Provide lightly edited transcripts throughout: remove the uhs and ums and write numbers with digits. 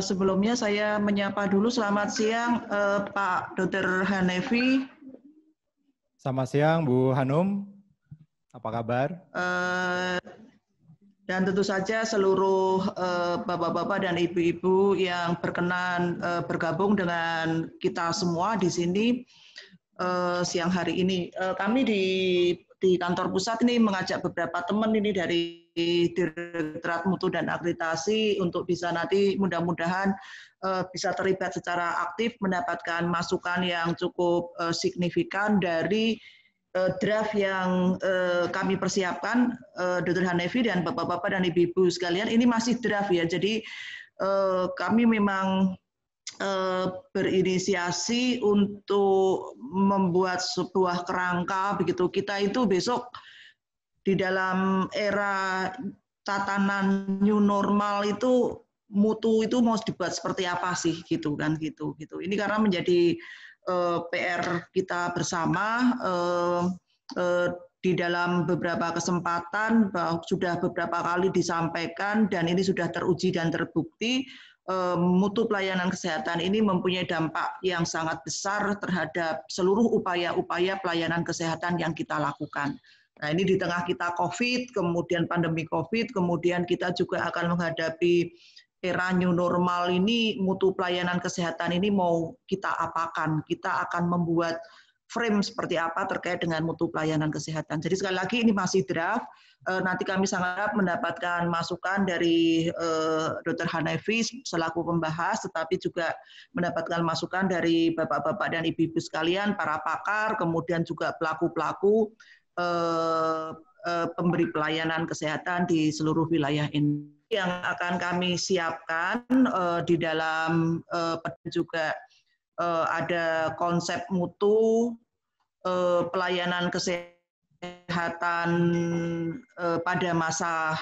Sebelumnya saya menyapa dulu, selamat siang Pak Dr. Hanefi. Selamat siang Bu Hanum, apa kabar? Dan tentu saja seluruh bapak-bapak dan ibu-ibu yang berkenan bergabung dengan kita semua di sini siang hari ini. Kami di kantor pusat ini mengajak beberapa teman ini dari Direktorat Mutu dan Akreditasi untuk bisa nanti mudah-mudahan bisa terlibat secara aktif mendapatkan masukan yang cukup signifikan dari draft yang kami persiapkan, Dr. Hanefi dan bapak-bapak dan ibu-ibu sekalian. Ini masih draft ya, jadi kami memang berinisiasi untuk membuat sebuah kerangka begitu. Kita itu besok di dalam era tatanan new normal itu mutu itu mau dibuat seperti apa sih gitu kan gitu. Ini karena menjadi PR kita bersama di dalam beberapa kesempatan bahwa sudah beberapa kali disampaikan dan ini sudah teruji dan terbukti. Mutu pelayanan kesehatan ini mempunyai dampak yang sangat besar terhadap seluruh upaya-upaya pelayanan kesehatan yang kita lakukan. Nah, ini di tengah kita COVID, kemudian pandemi COVID, kemudian kita juga akan menghadapi era new normal ini, mutu pelayanan kesehatan ini mau kita apakan? Kita akan membuat frame seperti apa terkait dengan mutu pelayanan kesehatan. Jadi sekali lagi ini masih draft. Nanti kami sangat harap mendapatkan masukan dari Dr. Hanefi selaku pembahas, tetapi juga mendapatkan masukan dari bapak-bapak dan ibu-ibu sekalian, para pakar, kemudian juga pelaku-pelaku pemberi pelayanan kesehatan di seluruh wilayah ini. Yang akan kami siapkan di dalam juga ada konsep mutu pelayanan kesehatan pada masa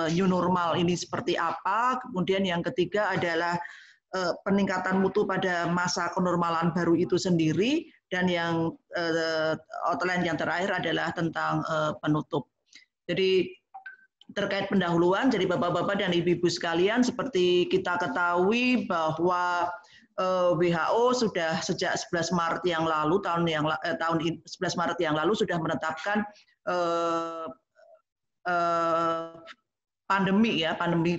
new normal ini seperti apa. Kemudian yang ketiga adalah peningkatan mutu pada masa kenormalan baru itu sendiri, dan yang outline yang terakhir adalah tentang penutup. Jadi terkait pendahuluan, jadi bapak-bapak dan ibu-ibu sekalian, seperti kita ketahui bahwa WHO sudah sejak 11 Maret yang lalu, tahun 11 Maret yang lalu sudah menetapkan pandemi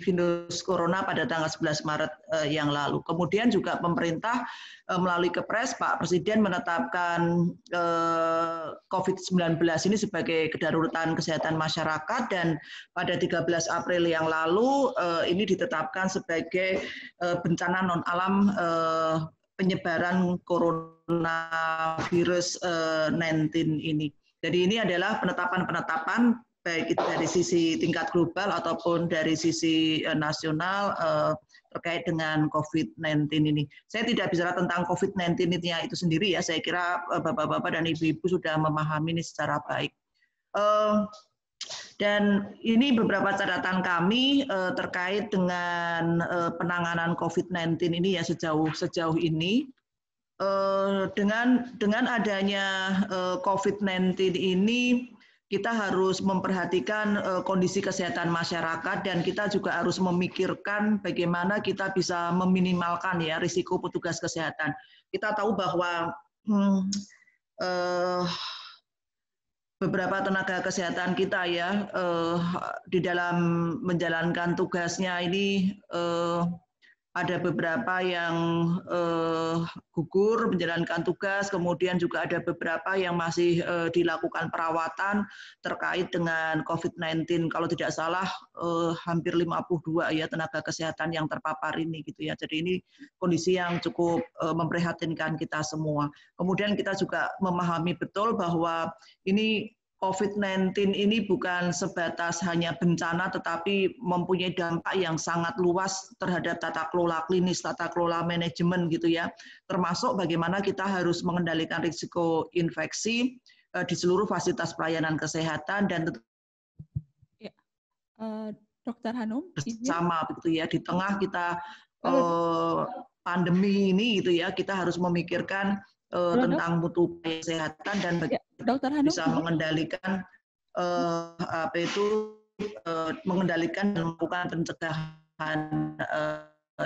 virus corona pada tanggal 11 Maret yang lalu. Kemudian juga pemerintah melalui Kepres, Pak Presiden menetapkan COVID-19 ini sebagai kedaruratan kesehatan masyarakat, dan pada 13 April yang lalu ini ditetapkan sebagai bencana non alam penyebaran coronavirus 19 ini. Jadi ini adalah penetapan-penetapan baik itu dari sisi tingkat global ataupun dari sisi nasional terkait dengan COVID-19 ini. Saya tidak bicara tentang COVID-19 itu sendiri ya, saya kira bapak-bapak dan ibu-ibu sudah memahami ini secara baik. Dan ini beberapa catatan kami terkait dengan penanganan COVID-19 ini ya sejauh ini. Dengan adanya COVID-19 ini, kita harus memperhatikan kondisi kesehatan masyarakat, dan kita juga harus memikirkan bagaimana kita bisa meminimalkan ya risiko petugas kesehatan. Kita tahu bahwa beberapa tenaga kesehatan kita ya di dalam menjalankan tugasnya ini ada beberapa yang gugur menjalankan tugas, kemudian juga ada beberapa yang masih dilakukan perawatan terkait dengan COVID-19. Kalau tidak salah hampir 52 ya tenaga kesehatan yang terpapar ini gitu ya. Jadi ini kondisi yang cukup memprihatinkan kita semua. Kemudian kita juga memahami betul bahwa ini COVID-19 ini bukan sebatas hanya bencana, tetapi mempunyai dampak yang sangat luas terhadap tata kelola klinis, tata kelola manajemen gitu ya. Termasuk bagaimana kita harus mengendalikan risiko infeksi di seluruh fasilitas pelayanan kesehatan, dan ya. Dr. Hanum bersama begitu ya, di tengah kita pandemi ini gitu ya, kita harus memikirkan tentang mutu kesehatan dan bagaimana bisa mengendalikan mengendalikan dan melakukan pencegahan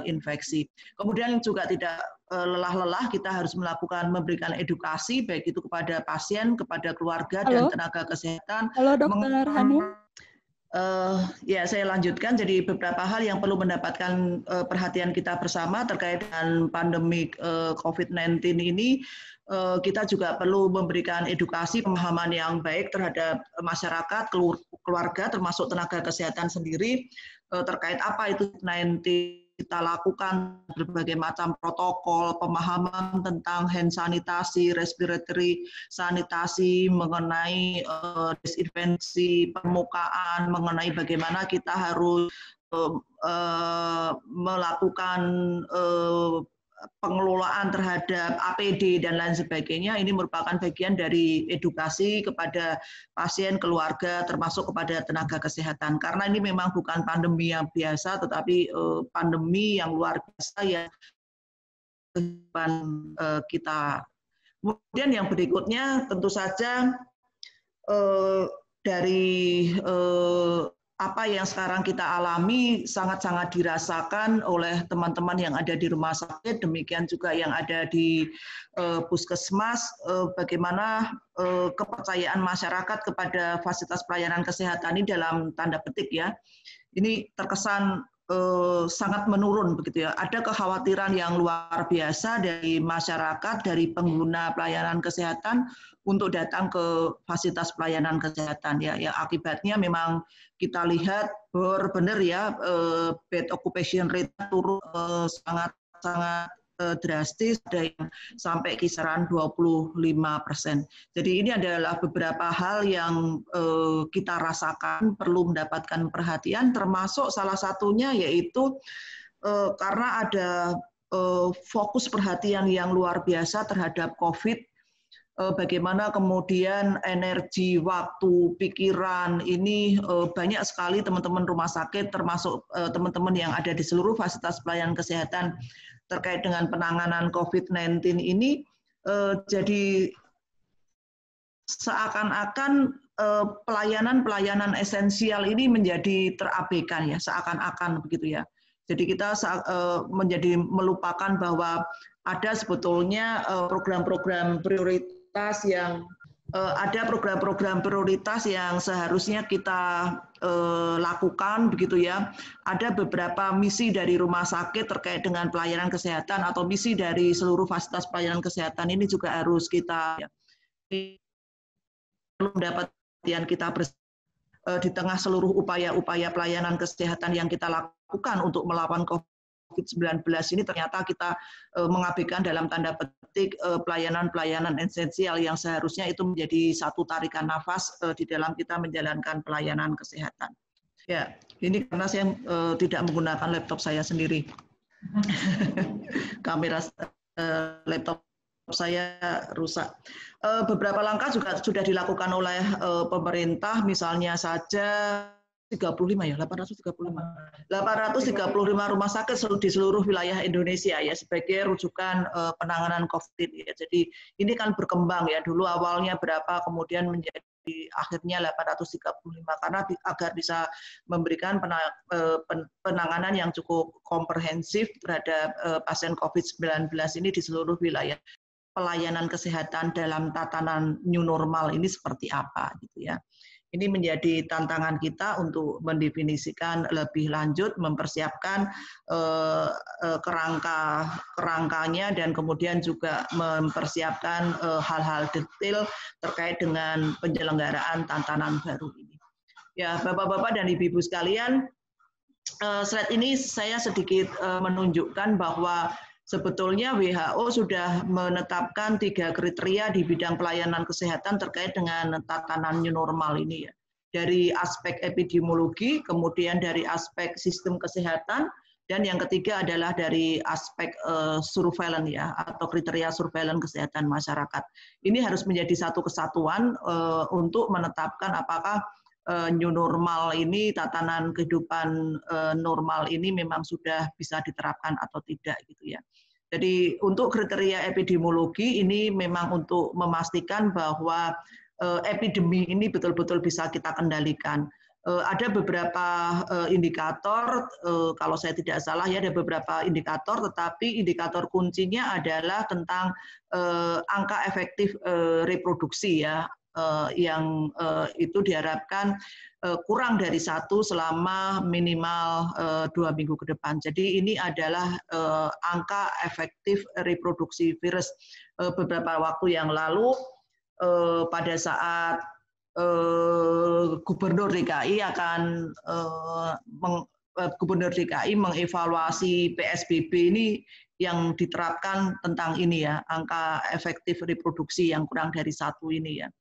infeksi. Kemudian juga tidak lelah-lelah, kita harus memberikan edukasi baik itu kepada pasien, kepada keluarga dan tenaga kesehatan. Halo Dr. Hanum. Ya, saya lanjutkan. Jadi beberapa hal yang perlu mendapatkan perhatian kita bersama terkait dengan pandemi COVID-19 ini. Kita juga perlu memberikan edukasi, pemahaman yang baik terhadap masyarakat, keluarga, termasuk tenaga kesehatan sendiri terkait apa itu COVID-19. Kita lakukan berbagai macam protokol, pemahaman tentang hand sanitasi, respiratory sanitasi, mengenai desinfeksi permukaan, mengenai bagaimana kita harus melakukan pengelolaan terhadap APD dan lain sebagainya. Ini merupakan bagian dari edukasi kepada pasien, keluarga, termasuk kepada tenaga kesehatan. Karena ini memang bukan pandemi yang biasa, tetapi pandemi yang luar biasa yang kehidupan kita. Kemudian yang berikutnya tentu saja dari apa yang sekarang kita alami sangat-sangat dirasakan oleh teman-teman yang ada di rumah sakit, demikian juga yang ada di puskesmas, bagaimana kepercayaan masyarakat kepada fasilitas pelayanan kesehatan ini dalam tanda petik ya, ini terkesan sangat menurun begitu ya. Ada kekhawatiran yang luar biasa dari masyarakat, dari pengguna pelayanan kesehatan untuk datang ke fasilitas pelayanan kesehatan ya. Ya akibatnya memang kita lihat benar ya bed occupation rate turun sangat drastis, ada yang sampai kisaran 25%. Jadi ini adalah beberapa hal yang kita rasakan perlu mendapatkan perhatian, termasuk salah satunya yaitu karena ada fokus perhatian yang luar biasa terhadap COVID, bagaimana kemudian energi, waktu, pikiran ini banyak sekali teman-teman rumah sakit, termasuk teman-teman yang ada di seluruh fasilitas pelayanan kesehatan terkait dengan penanganan COVID-19 ini jadi seakan-akan pelayanan-pelayanan esensial ini menjadi terabaikan ya, seakan-akan begitu ya. Jadi kita menjadi melupakan bahwa ada sebetulnya program-program prioritas yang seharusnya kita lakukan begitu ya. Ada beberapa misi dari rumah sakit terkait dengan pelayanan kesehatan atau misi dari seluruh fasilitas pelayanan kesehatan ini juga harus kita mendapat perhatian kita di tengah seluruh upaya-upaya pelayanan kesehatan yang kita lakukan untuk melawan COVID-19 ini ternyata kita mengabaikan dalam tanda petik pelayanan-pelayanan esensial yang seharusnya itu menjadi satu tarikan nafas di dalam kita menjalankan pelayanan kesehatan. Ya, ini karena saya tidak menggunakan laptop saya sendiri. Kamera laptop saya rusak. Beberapa langkah juga sudah dilakukan oleh pemerintah, misalnya saja 835 rumah sakit di seluruh wilayah Indonesia ya sebagai rujukan penanganan COVID ya. Jadi ini kan berkembang ya, dulu awalnya berapa kemudian menjadi akhirnya 835 karena agar bisa memberikan penanganan yang cukup komprehensif terhadap pasien COVID-19 ini di seluruh wilayah. Pelayanan kesehatan dalam tatanan new normal ini seperti apa gitu ya. Ini menjadi tantangan kita untuk mendefinisikan lebih lanjut, mempersiapkan kerangkanya dan kemudian juga mempersiapkan hal-hal detail terkait dengan penyelenggaraan tatanan baru ini. Ya, Bapak-bapak dan Ibu-ibu sekalian, slide ini saya sedikit menunjukkan bahwa sebetulnya WHO sudah menetapkan 3 kriteria di bidang pelayanan kesehatan terkait dengan tatanan new normal ini ya. Dari aspek epidemiologi, kemudian dari aspek sistem kesehatan, dan yang ketiga adalah dari aspek surveillance ya, atau kriteria surveillance kesehatan masyarakat. Ini harus menjadi satu kesatuan untuk menetapkan apakah new normal ini, tatanan kehidupan normal ini memang sudah bisa diterapkan atau tidak gitu ya. Jadi untuk kriteria epidemiologi ini memang untuk memastikan bahwa epidemi ini betul-betul bisa kita kendalikan. ada beberapa indikator, kalau saya tidak salah ya ada beberapa indikator, tetapi indikator kuncinya adalah tentang angka efektif reproduksi ya, yang itu diharapkan kurang dari 1 selama minimal 2 minggu ke depan. Jadi ini adalah angka efektif reproduksi virus. Beberapa waktu yang lalu pada saat Gubernur DKI Gubernur DKI mengevaluasi PSBB ini yang diterapkan tentang ini ya, angka efektif reproduksi yang kurang dari 1 ini ya.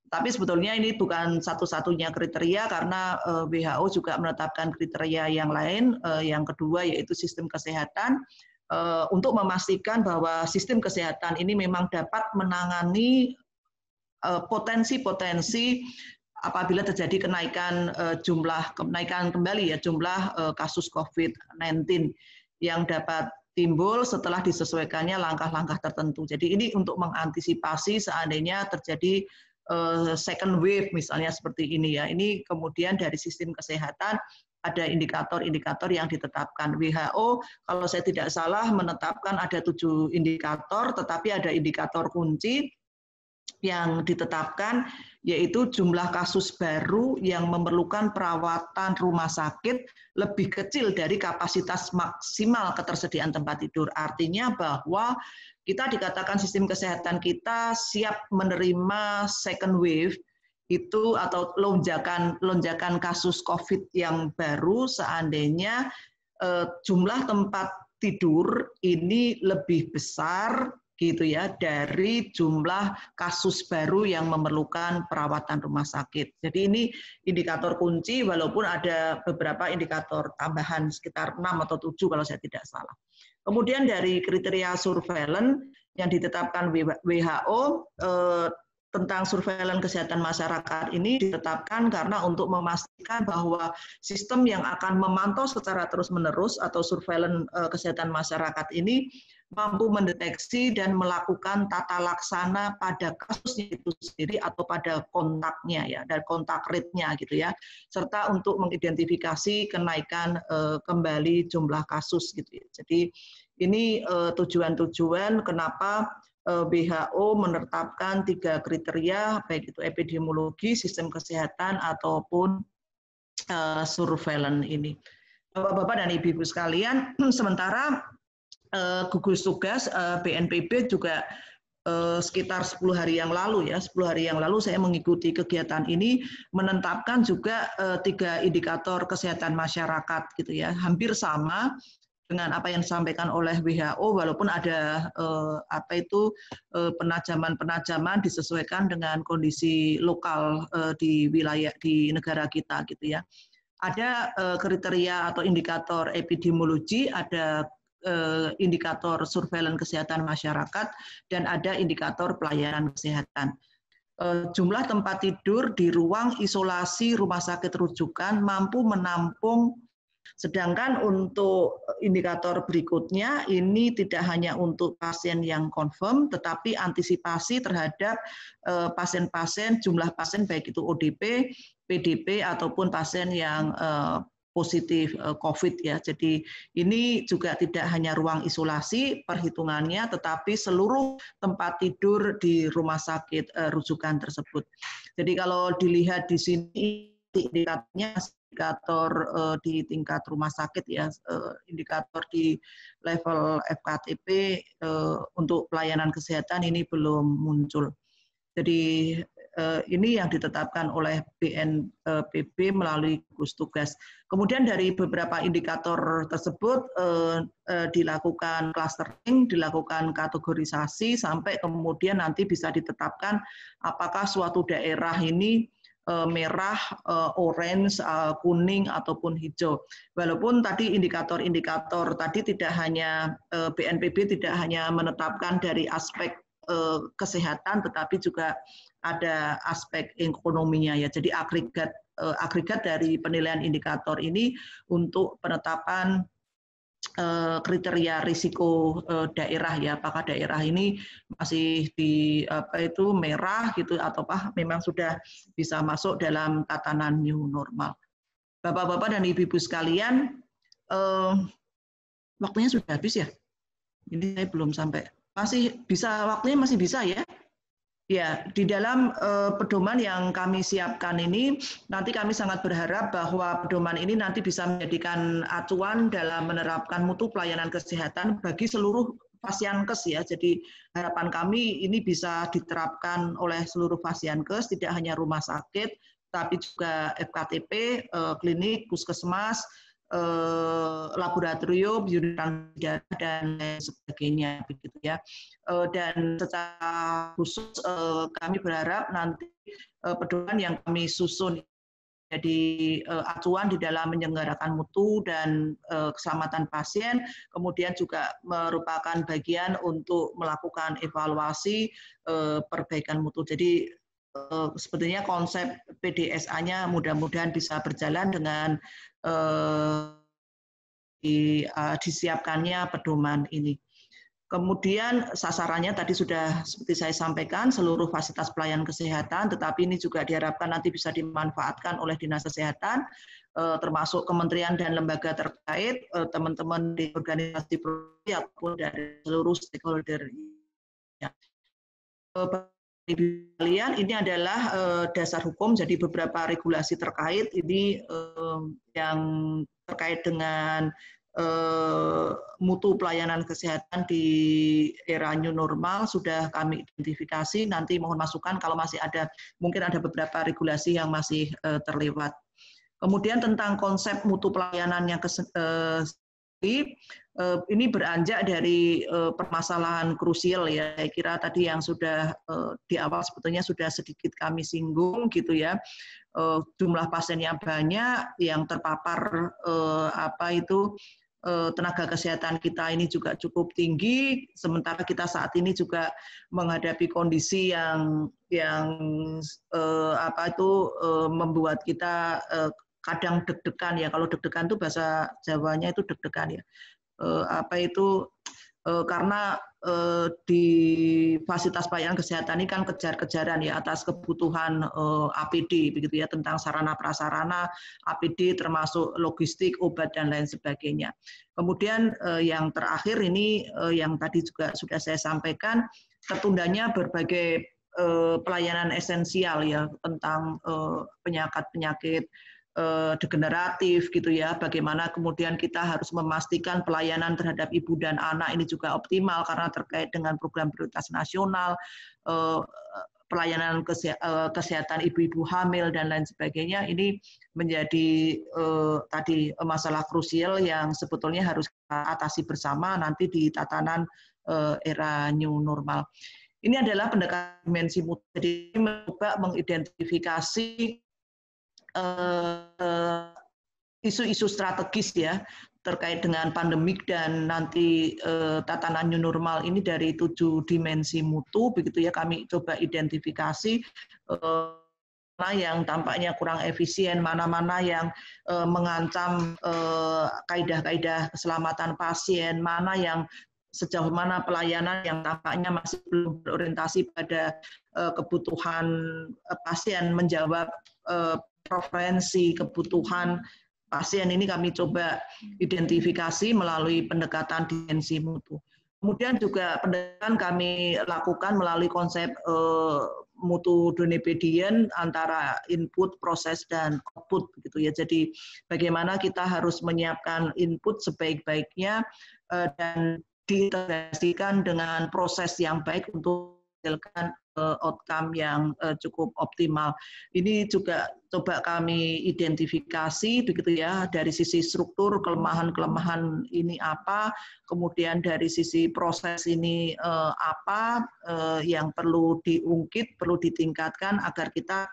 Tapi sebetulnya ini bukan satu-satunya kriteria karena WHO juga menetapkan kriteria yang lain. Yang kedua yaitu sistem kesehatan untuk memastikan bahwa sistem kesehatan ini memang dapat menangani potensi-potensi apabila terjadi kenaikan kembali ya jumlah kasus COVID-19 yang dapat timbul setelah disesuaikannya langkah-langkah tertentu. Jadi ini untuk mengantisipasi seandainya terjadi second wave misalnya seperti ini ya. Ini kemudian dari sistem kesehatan ada indikator-indikator yang ditetapkan. WHO kalau saya tidak salah menetapkan ada 7 indikator, tetapi ada indikator kunci yang ditetapkan yaitu jumlah kasus baru yang memerlukan perawatan rumah sakit lebih kecil dari kapasitas maksimal ketersediaan tempat tidur. Artinya bahwa kita dikatakan sistem kesehatan kita siap menerima second wave itu atau lonjakan kasus COVID yang baru seandainya jumlah tempat tidur ini lebih besar gitu ya dari jumlah kasus baru yang memerlukan perawatan rumah sakit. Jadi ini indikator kunci walaupun ada beberapa indikator tambahan sekitar 6 atau 7 kalau saya tidak salah. Kemudian dari kriteria surveillance yang ditetapkan WHO tentang surveillance kesehatan masyarakat ini ditetapkan karena untuk memastikan bahwa sistem yang akan memantau secara terus-menerus atau surveillance kesehatan masyarakat ini mampu mendeteksi dan melakukan tata laksana pada kasusnya itu sendiri atau pada kontaknya ya, dan kontak rate-nya gitu ya, serta untuk mengidentifikasi kenaikan kembali jumlah kasus gitu ya. Jadi ini tujuan-tujuan kenapa WHO menetapkan 3 kriteria baik itu epidemiologi, sistem kesehatan ataupun surveillance ini. Bapak-bapak dan ibu-ibu sekalian, sementara gugus tugas BNPB juga sekitar 10 hari yang lalu ya, 10 hari yang lalu saya mengikuti kegiatan ini menetapkan juga 3 indikator kesehatan masyarakat gitu ya, hampir sama dengan apa yang disampaikan oleh WHO walaupun ada penajaman-penajaman disesuaikan dengan kondisi lokal di wilayah di negara kita gitu ya. Ada kriteria atau indikator epidemiologi, ada indikator surveillance kesehatan masyarakat, dan ada indikator pelayanan kesehatan. Jumlah tempat tidur di ruang isolasi rumah sakit rujukan mampu menampung, sedangkan untuk indikator berikutnya ini tidak hanya untuk pasien yang confirm, tetapi antisipasi terhadap pasien-pasien, jumlah pasien baik itu ODP, PDP ataupun pasien yang positif COVID ya. Jadi ini juga tidak hanya ruang isolasi perhitungannya, tetapi seluruh tempat tidur di rumah sakit rujukan tersebut. Jadi kalau dilihat di sini indikatornya indikator di tingkat rumah sakit ya, indikator di level FKTP untuk pelayanan kesehatan ini belum muncul. Jadi ini yang ditetapkan oleh BNPB melalui gugus tugas. Kemudian dari beberapa indikator tersebut dilakukan clustering, dilakukan kategorisasi sampai kemudian nanti bisa ditetapkan apakah suatu daerah ini merah, orange, kuning ataupun hijau. Walaupun tadi indikator-indikator tadi tidak hanya BNPB tidak hanya menetapkan dari aspek kesehatan, tetapi juga ada aspek ekonominya ya. Jadi agregat dari penilaian indikator ini untuk penetapan kriteria risiko daerah ya, apakah daerah ini masih di merah gitu ataukah memang sudah bisa masuk dalam tatanan new normal. Bapak-bapak dan ibu-ibu sekalian, waktunya sudah habis ya? Ini saya belum sampai. Masih bisa, waktunya masih bisa ya? Ya, di dalam pedoman yang kami siapkan ini, nanti kami sangat berharap bahwa pedoman ini nanti bisa menjadikan acuan dalam menerapkan mutu pelayanan kesehatan bagi seluruh Pasienkes ya. Jadi harapan kami ini bisa diterapkan oleh seluruh Pasienkes, tidak hanya rumah sakit, tapi juga FKTP, klinik, puskesmas, laboratorium, unit darah dan lain sebagainya, begitu ya. Dan secara khusus kami berharap nanti pedoman yang kami susun jadi acuan di dalam menyelenggarakan mutu dan keselamatan pasien, kemudian juga merupakan bagian untuk melakukan evaluasi perbaikan mutu. Jadi sebetulnya konsep PDSA-nya mudah-mudahan bisa berjalan dengan disiapkannya pedoman ini. Kemudian sasarannya tadi sudah seperti saya sampaikan, seluruh fasilitas pelayanan kesehatan, tetapi ini juga diharapkan nanti bisa dimanfaatkan oleh Dinas Kesehatan, termasuk kementerian dan lembaga terkait, teman-teman di organisasi ataupun dari seluruh stakeholder. Kalian ini adalah dasar hukum, jadi beberapa regulasi terkait ini yang terkait dengan mutu pelayanan kesehatan di era new normal sudah kami identifikasi. Nanti mohon masukan kalau masih ada, mungkin ada beberapa regulasi yang masih terlewat. Kemudian tentang konsep mutu pelayanan yang ini beranjak dari permasalahan krusial ya. Saya kira tadi yang sudah di awal sebetulnya sudah sedikit kami singgung gitu ya. Jumlah pasiennya banyak, yang terpapar tenaga kesehatan kita ini juga cukup tinggi, sementara kita saat ini juga menghadapi kondisi yang membuat kita kadang deg-degan ya. Kalau deg-degan itu bahasa Jawanya itu deg-degan ya. Karena di fasilitas pelayanan kesehatan ini kan kejar-kejaran ya atas kebutuhan APD begitu ya, tentang sarana prasarana APD termasuk logistik, obat dan lain sebagainya. Kemudian yang terakhir ini yang tadi juga sudah saya sampaikan, tertundanya berbagai pelayanan esensial ya tentang penyakit-penyakit degeneratif gitu ya, bagaimana kemudian kita harus memastikan pelayanan terhadap ibu dan anak ini juga optimal karena terkait dengan program prioritas nasional, pelayanan kesehatan ibu-ibu hamil dan lain sebagainya. Ini menjadi tadi masalah krusial yang sebetulnya harus kita atasi bersama nanti di tatanan era new normal. Ini adalah pendekatan dimensi mutu, jadi mencoba mengidentifikasi isu-isu strategis ya terkait dengan pandemik dan nanti tatanan new normal ini dari 7 dimensi mutu begitu ya. Kami coba identifikasi mana yang tampaknya kurang efisien, mana-mana yang mengancam kaidah-kaidah keselamatan pasien, mana yang sejauh mana pelayanan yang tampaknya masih belum berorientasi pada kebutuhan pasien, menjawab preferensi kebutuhan pasien. Ini kami coba identifikasi melalui pendekatan dimensi mutu. Kemudian juga pendekatan kami lakukan melalui konsep mutu donepedien antara input, proses, dan output gitu ya. Jadi bagaimana kita harus menyiapkan input sebaik-baiknya dan diintegrasikan dengan proses yang baik untuk menghasilkan outcome yang cukup optimal. Ini juga coba kami identifikasi begitu ya, dari sisi struktur kelemahan-kelemahan ini apa, kemudian dari sisi proses ini apa yang perlu diungkit, perlu ditingkatkan agar kita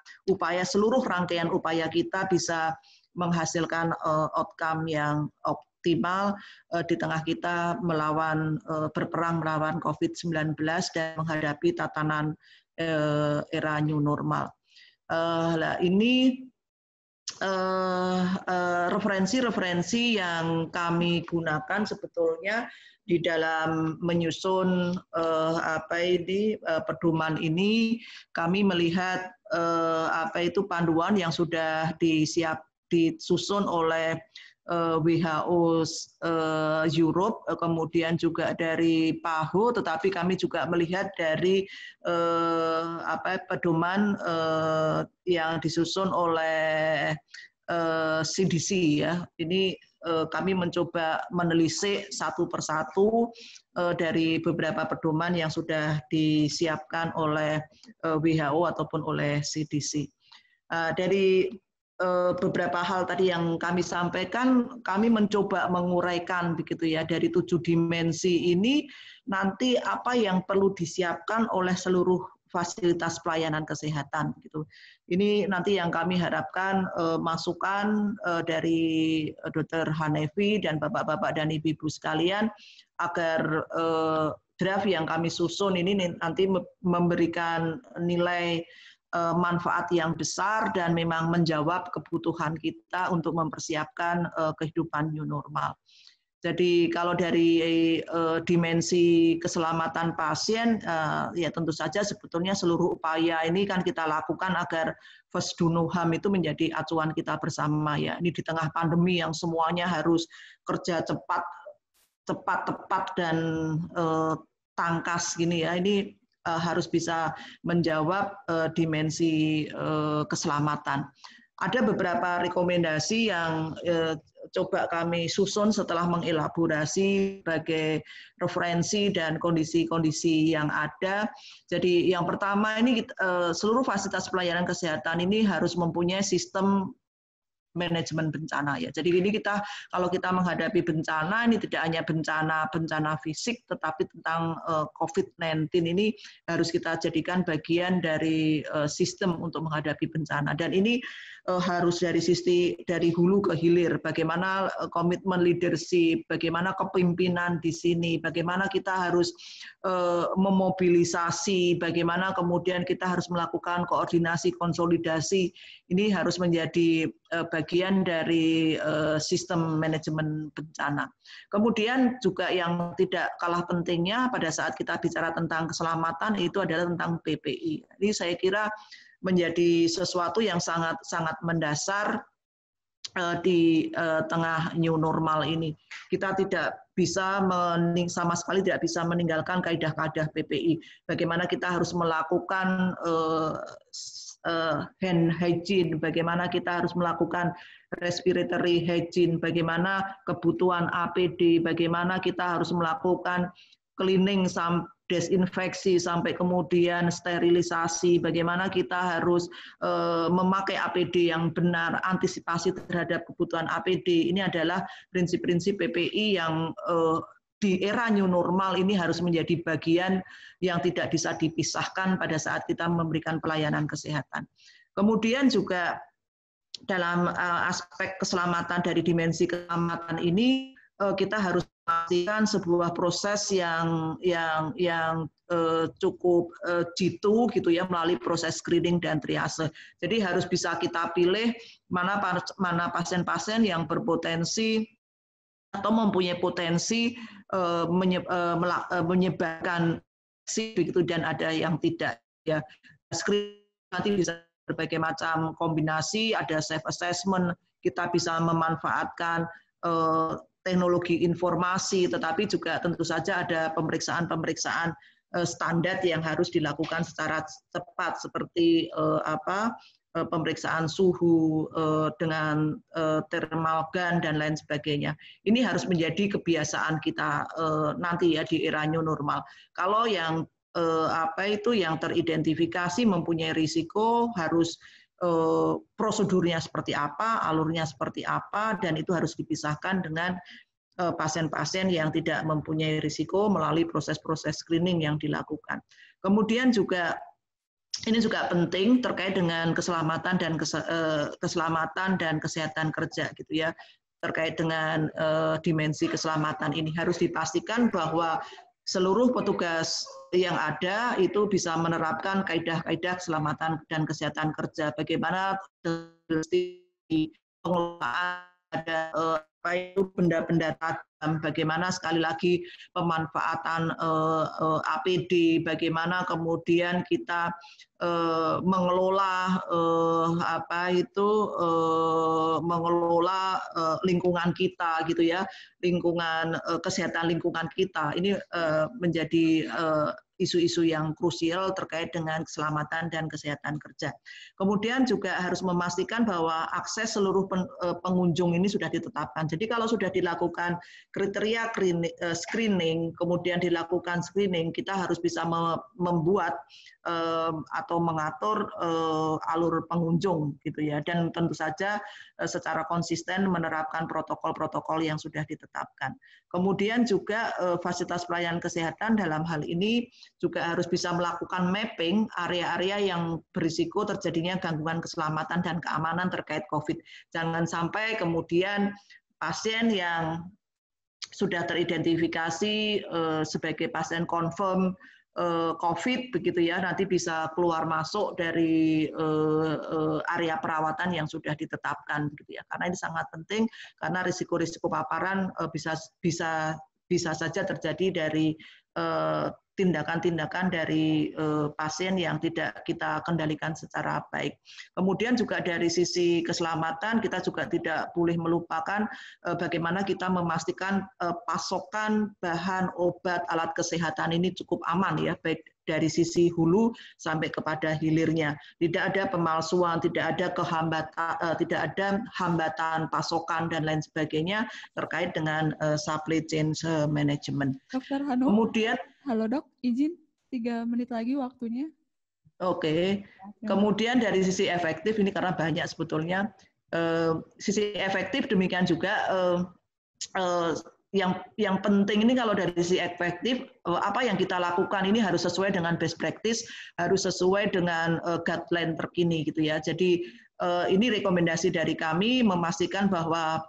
seluruh rangkaian upaya kita bisa menghasilkan outcome yang optimal di tengah kita berperang melawan COVID-19 dan menghadapi tatanan era new normal. Ini referensi-referensi yang kami gunakan sebetulnya di dalam menyusun pedoman ini. Kami melihat panduan yang sudah disusun oleh WHO Europe, kemudian juga dari PAHO, tetapi kami juga melihat dari pedoman yang disusun oleh CDC ya. Ini kami mencoba menelisik satu persatu dari beberapa pedoman yang sudah disiapkan oleh WHO ataupun oleh CDC. Dari beberapa hal tadi yang kami sampaikan, kami mencoba menguraikan begitu ya, dari 7 dimensi ini nanti apa yang perlu disiapkan oleh seluruh fasilitas pelayanan kesehatan gitu. Ini nanti yang kami harapkan masukan dari Dr. Hanefi dan Bapak-bapak dan Ibu-ibu sekalian agar draft yang kami susun ini nanti memberikan nilai manfaat yang besar dan memang menjawab kebutuhan kita untuk mempersiapkan kehidupan new normal. Jadi kalau dari dimensi keselamatan pasien, ya tentu saja sebetulnya seluruh upaya ini kan kita lakukan agar first do no harm itu menjadi acuan kita bersama ya. Ini di tengah pandemi yang semuanya harus kerja cepat, tepat dan tangkas gini ya. Ini harus bisa menjawab dimensi keselamatan. Ada beberapa rekomendasi yang coba kami susun setelah mengelaborasi sebagai referensi dan kondisi-kondisi yang ada. Jadi yang pertama ini seluruh fasilitas pelayanan kesehatan ini harus mempunyai sistem manajemen bencana ya. Jadi ini kalau kita menghadapi bencana ini tidak hanya bencana fisik, tetapi tentang COVID-19 ini harus kita jadikan bagian dari sistem untuk menghadapi bencana. Dan ini harus dari hulu ke hilir. Bagaimana komitmen leadership, bagaimana kepemimpinan di sini, bagaimana kita harus memobilisasi, bagaimana kemudian kita harus melakukan koordinasi, konsolidasi. Ini harus menjadi bagian dari sistem manajemen bencana. Kemudian juga yang tidak kalah pentingnya pada saat kita bicara tentang keselamatan itu adalah tentang PPI. Ini saya kira menjadi sesuatu yang sangat mendasar di tengah new normal ini. Kita tidak bisa sama sekali tidak bisa meninggalkan kaidah-kaidah PPI. Bagaimana kita harus melakukan hand hygiene, bagaimana kita harus melakukan respiratory hygiene, bagaimana kebutuhan APD, bagaimana kita harus melakukan cleaning, desinfeksi, sampai kemudian sterilisasi, bagaimana kita harus memakai APD yang benar, antisipasi terhadap kebutuhan APD. Ini adalah prinsip-prinsip PPI yang di era new normal ini harus menjadi bagian yang tidak bisa dipisahkan pada saat kita memberikan pelayanan kesehatan. Kemudian juga dalam aspek keselamatan dari dimensi keselamatan ini kita harus memastikan sebuah proses yang cukup jitu gitu ya, melalui proses screening dan triase. Jadi harus bisa kita pilih mana pasien-pasien yang berpotensi atau mempunyai potensi menyebarkan begitu, dan ada yang tidak ya. Screening nanti bisa berbagai macam kombinasi, ada self assessment, kita bisa memanfaatkan teknologi informasi, tetapi juga tentu saja ada pemeriksaan-pemeriksaan standar yang harus dilakukan secara cepat, seperti pemeriksaan suhu dengan thermal gun dan lain sebagainya. Ini harus menjadi kebiasaan kita nanti ya di era new normal. Kalau yang yang teridentifikasi mempunyai risiko, harus prosedurnya seperti apa, alurnya seperti apa, dan itu harus dipisahkan dengan pasien-pasien yang tidak mempunyai risiko melalui proses-proses screening yang dilakukan. Kemudian juga ini juga penting terkait dengan keselamatan dan kesehatan kerja gitu ya. Terkait dengan dimensi keselamatan ini harus dipastikan bahwa seluruh petugas yang ada itu bisa menerapkan kaidah-kaidah keselamatan dan kesehatan kerja. Bagaimana pengelolaan ada benda-benda bagaimana sekali lagi pemanfaatan APD, bagaimana kemudian kita mengelola mengelola lingkungan kita gitu ya, lingkungan kesehatan lingkungan kita. Ini menjadi isu-isu yang krusial terkait dengan keselamatan dan kesehatan kerja. Kemudian juga harus memastikan bahwa akses seluruh pengunjung ini sudah ditetapkan. Jadi kalau sudah dilakukan kriteria screening, kemudian dilakukan screening, kita harus bisa membuat atau mengatur alur pengunjung gitu ya, dan tentu saja secara konsisten menerapkan protokol-protokol yang sudah ditetapkan. Kemudian juga fasilitas pelayanan kesehatan dalam hal ini juga harus bisa melakukan mapping area-area yang berisiko terjadinya gangguan keselamatan dan keamanan terkait COVID. Jangan sampai kemudian pasien yang sudah teridentifikasi sebagai pasien confirm COVID begitu ya, nanti bisa keluar masuk dari area perawatan yang sudah ditetapkan gitu ya. Karena ini sangat penting karena risiko-risiko paparan bisa saja terjadi dari tindakan-tindakan dari pasien yang tidak kita kendalikan secara baik. Kemudian juga dari sisi keselamatan kita juga tidak boleh melupakan bagaimana kita memastikan pasokan bahan obat alat kesehatan ini cukup aman ya, baik dari sisi hulu sampai kepada hilirnya. Tidak ada pemalsuan, tidak ada hambatan pasokan dan lain sebagainya terkait dengan supply chain management. Dr. Hanum. Kemudian, halo dok, izin 3 menit lagi waktunya. Oke. Kemudian dari sisi efektif ini karena banyak sebetulnya sisi efektif demikian juga yang penting ini kalau dari sisi efektif apa yang kita lakukan ini harus sesuai dengan best practice, harus sesuai dengan guideline terkini gitu ya. Jadi ini rekomendasi dari kami memastikan bahwa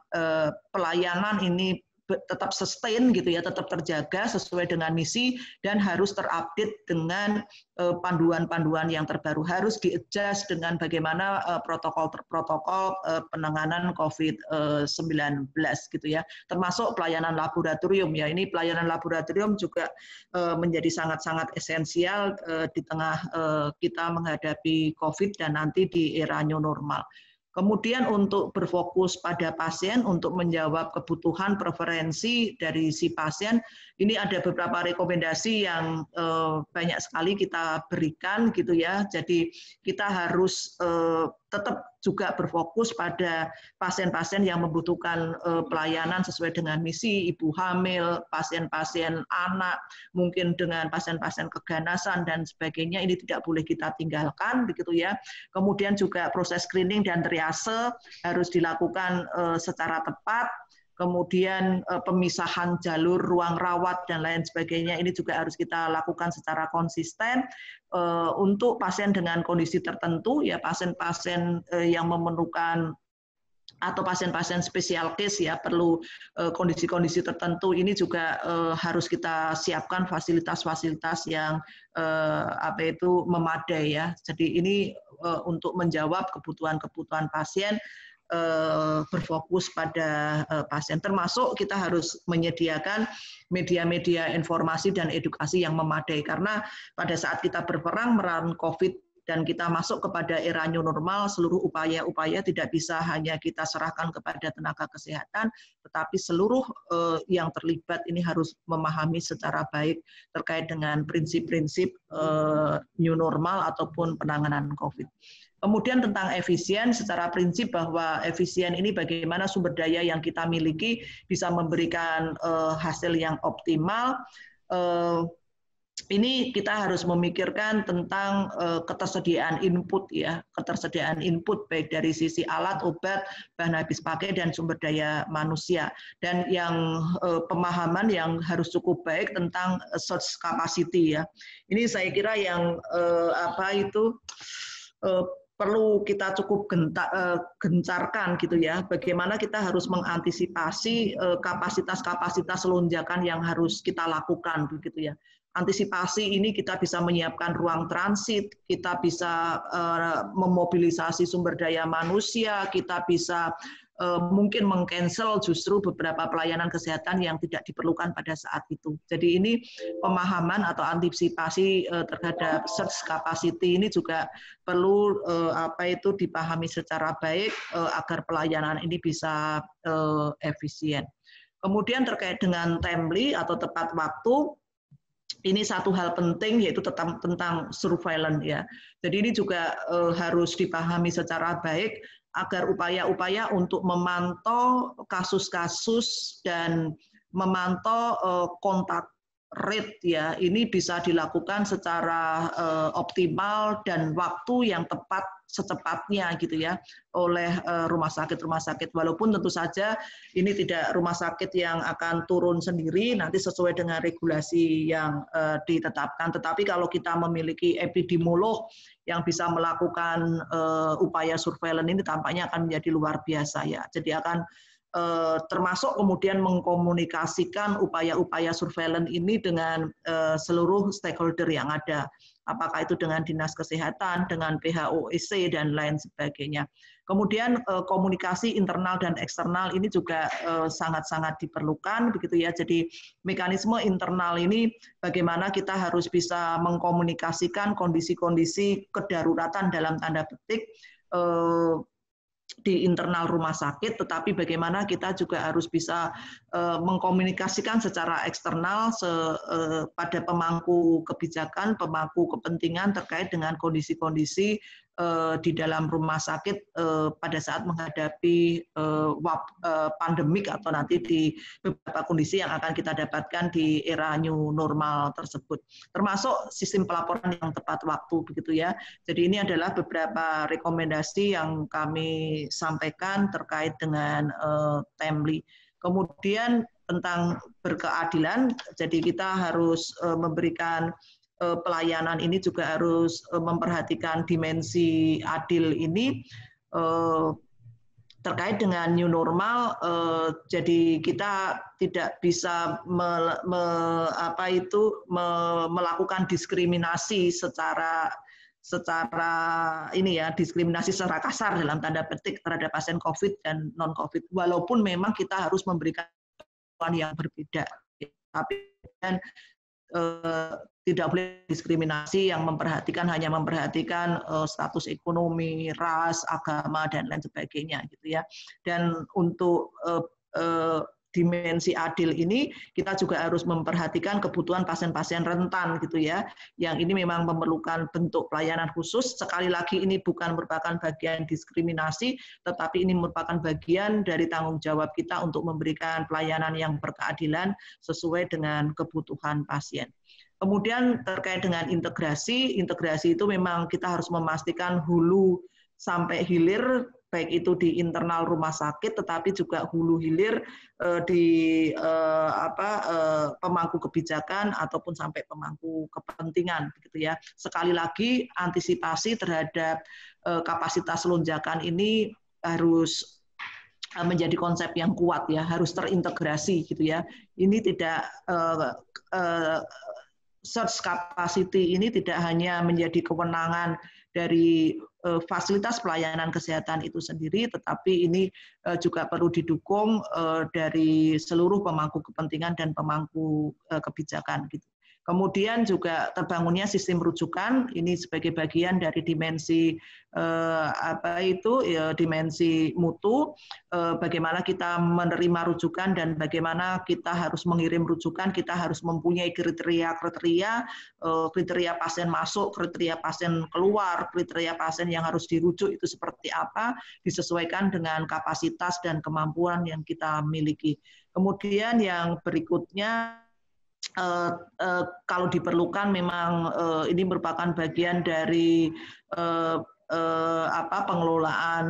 pelayanan ini tetap sustain gitu ya, tetap terjaga sesuai dengan misi dan harus terupdate dengan panduan-panduan yang terbaru, harus di-adjust dengan bagaimana protokol-protokol penanganan COVID-19 gitu ya, termasuk pelayanan laboratorium ya. Ini pelayanan laboratorium juga menjadi sangat-sangat esensial di tengah kita menghadapi COVID dan nanti di era new normal. Kemudian untuk berfokus pada pasien, untuk menjawab kebutuhan preferensi dari si pasien, ini ada beberapa rekomendasi yang banyak sekali kita berikan gitu ya. Jadi kita harus tetap juga berfokus pada pasien-pasien yang membutuhkan pelayanan sesuai dengan misi, ibu hamil, pasien-pasien anak, mungkin dengan pasien-pasien keganasan dan sebagainya, ini tidak boleh kita tinggalkan begitu ya. Kemudian juga proses screening dan triase harus dilakukan secara tepat. Kemudian pemisahan jalur ruang rawat dan lain sebagainya ini juga harus kita lakukan secara konsisten untuk pasien dengan kondisi tertentu ya, pasien-pasien yang memerlukan atau pasien-pasien special case ya, perlu kondisi-kondisi tertentu, ini juga harus kita siapkan fasilitas-fasilitas yang memadai ya. Jadi ini untuk menjawab kebutuhan-kebutuhan pasien, berfokus pada pasien, termasuk kita harus menyediakan media-media informasi dan edukasi yang memadai, karena pada saat kita berperang melawan COVID dan kita masuk kepada era new normal, seluruh upaya-upaya tidak bisa hanya kita serahkan kepada tenaga kesehatan, tetapi seluruh yang terlibat ini harus memahami secara baik terkait dengan prinsip-prinsip new normal ataupun penanganan COVID. Kemudian tentang efisien, secara prinsip bahwa efisien ini bagaimana sumber daya yang kita miliki bisa memberikan hasil yang optimal. Ini kita harus memikirkan tentang ketersediaan input ya, ketersediaan input baik dari sisi alat, obat, bahan habis pakai dan sumber daya manusia. Dan yang pemahaman yang harus cukup baik tentang search capacity ya. Ini saya kira yang perlu kita cukup gencarkan gitu ya, bagaimana kita harus mengantisipasi kapasitas-kapasitas lonjakan yang harus kita lakukan begitu ya. Antisipasi ini kita bisa menyiapkan ruang transit, kita bisa memobilisasi sumber daya manusia, kita bisa mungkin meng-cancel justru beberapa pelayanan kesehatan yang tidak diperlukan pada saat itu. Jadi ini pemahaman atau antisipasi terhadap surge capacity ini juga perlu dipahami secara baik agar pelayanan ini bisa efisien. Kemudian terkait dengan timely atau tepat waktu, ini satu hal penting yaitu tentang surveillance ya. Jadi ini juga harus dipahami secara baik agar upaya-upaya untuk memantau kasus-kasus dan memantau kontak rate ya ini bisa dilakukan secara optimal dan waktu yang tepat secepatnya gitu ya oleh rumah sakit walaupun tentu saja ini tidak rumah sakit yang akan turun sendiri nanti sesuai dengan regulasi yang ditetapkan, tetapi kalau kita memiliki epidemiolog yang bisa melakukan upaya surveillance ini tampaknya akan menjadi luar biasa ya. Jadi akan termasuk kemudian mengkomunikasikan upaya-upaya surveillance ini dengan seluruh stakeholder yang ada, apakah itu dengan Dinas Kesehatan, dengan PHOEC, dan lain sebagainya. Kemudian komunikasi internal dan eksternal ini juga sangat-sangat diperlukan, begitu ya. Jadi mekanisme internal ini bagaimana kita harus bisa mengkomunikasikan kondisi-kondisi kedaruratan dalam tanda petik di internal rumah sakit, tetapi bagaimana kita juga harus bisa mengkomunikasikan secara eksternal pada pemangku kebijakan, pemangku kepentingan terkait dengan kondisi-kondisi di dalam rumah sakit pada saat menghadapi pandemik atau nanti di beberapa kondisi yang akan kita dapatkan di era new normal tersebut, termasuk sistem pelaporan yang tepat waktu begitu ya. Jadi ini adalah beberapa rekomendasi yang kami sampaikan terkait dengan timely. Kemudian tentang berkeadilan, jadi kita harus memberikan pelayanan ini juga harus memperhatikan dimensi adil ini terkait dengan new normal. Jadi kita tidak bisa melakukan diskriminasi secara ini ya, diskriminasi secara kasar dalam tanda petik terhadap pasien COVID dan non COVID, walaupun memang kita harus memberikan yang berbeda, tapi dan tidak boleh diskriminasi yang hanya memperhatikan status ekonomi, ras, agama, dan lain sebagainya gitu ya. Dan untuk dimensi adil ini kita juga harus memperhatikan kebutuhan pasien-pasien rentan gitu ya, yang ini memang memerlukan bentuk pelayanan khusus. Sekali lagi ini bukan merupakan bagian diskriminasi, tetapi ini merupakan bagian dari tanggung jawab kita untuk memberikan pelayanan yang berkeadilan sesuai dengan kebutuhan pasien. Kemudian terkait dengan integrasi itu memang kita harus memastikan hulu sampai hilir, baik itu di internal rumah sakit, tetapi juga hulu hilir di pemangku kebijakan ataupun sampai pemangku kepentingan, begitu ya. Sekali lagi antisipasi terhadap kapasitas lonjakan ini harus menjadi konsep yang kuat ya, harus terintegrasi gitu ya. Ini tidak surge capacity ini tidak hanya menjadi kewenangan dari fasilitas pelayanan kesehatan itu sendiri, tetapi ini juga perlu didukung dari seluruh pemangku kepentingan dan pemangku kebijakan gitu. Kemudian juga terbangunnya sistem rujukan ini sebagai bagian dari dimensi dimensi mutu, bagaimana kita menerima rujukan dan bagaimana kita harus mengirim rujukan, kita harus mempunyai kriteria pasien masuk, kriteria pasien keluar, kriteria pasien yang harus dirujuk itu seperti apa, disesuaikan dengan kapasitas dan kemampuan yang kita miliki. Kemudian yang berikutnya, kalau diperlukan memang ini merupakan bagian dari pengelolaan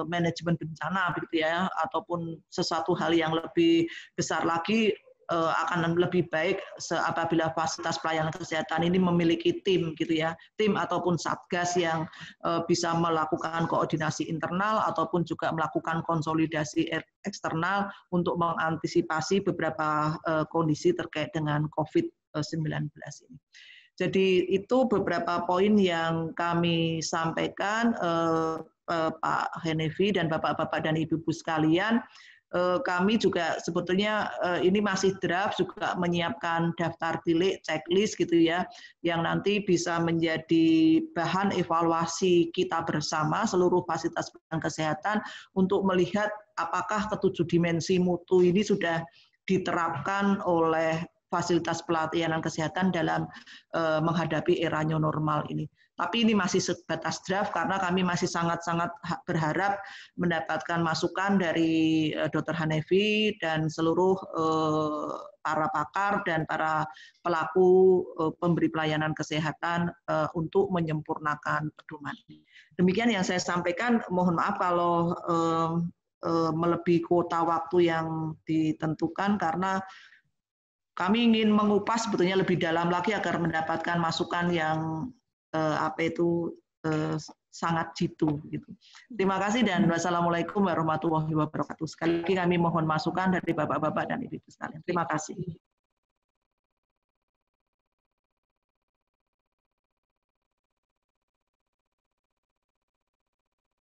manajemen bencana begitu ya, ataupun sesuatu hal yang lebih besar lagi akan lebih baik apabila fasilitas pelayanan kesehatan ini memiliki tim gitu ya, tim ataupun satgas yang bisa melakukan koordinasi internal ataupun juga melakukan konsolidasi eksternal untuk mengantisipasi beberapa kondisi terkait dengan COVID-19 ini. Jadi itu beberapa poin yang kami sampaikan. Pak Henevi dan Bapak-Bapak dan Ibu-Ibu sekalian, kami juga sebetulnya ini masih draft, juga menyiapkan daftar tilik, checklist gitu ya, yang nanti bisa menjadi bahan evaluasi kita bersama seluruh fasilitas pelayanan kesehatan untuk melihat apakah ketujuh dimensi mutu ini sudah diterapkan oleh fasilitas pelayanan kesehatan dalam menghadapi era new normal ini. Tapi ini masih sebatas draft karena kami masih sangat-sangat berharap mendapatkan masukan dari Dr. Hanefi dan seluruh para pakar dan para pelaku pemberi pelayanan kesehatan untuk menyempurnakan pedoman ini. Demikian yang saya sampaikan. Mohon maaf kalau melebihi kuota waktu yang ditentukan karena kami ingin mengupas sebetulnya lebih dalam lagi agar mendapatkan masukan yang sangat jitu gitu. Terima kasih dan wassalamualaikum warahmatullahi wabarakatuh. Sekali lagi kami mohon masukan dari Bapak-bapak dan Ibu sekalian. Terima kasih.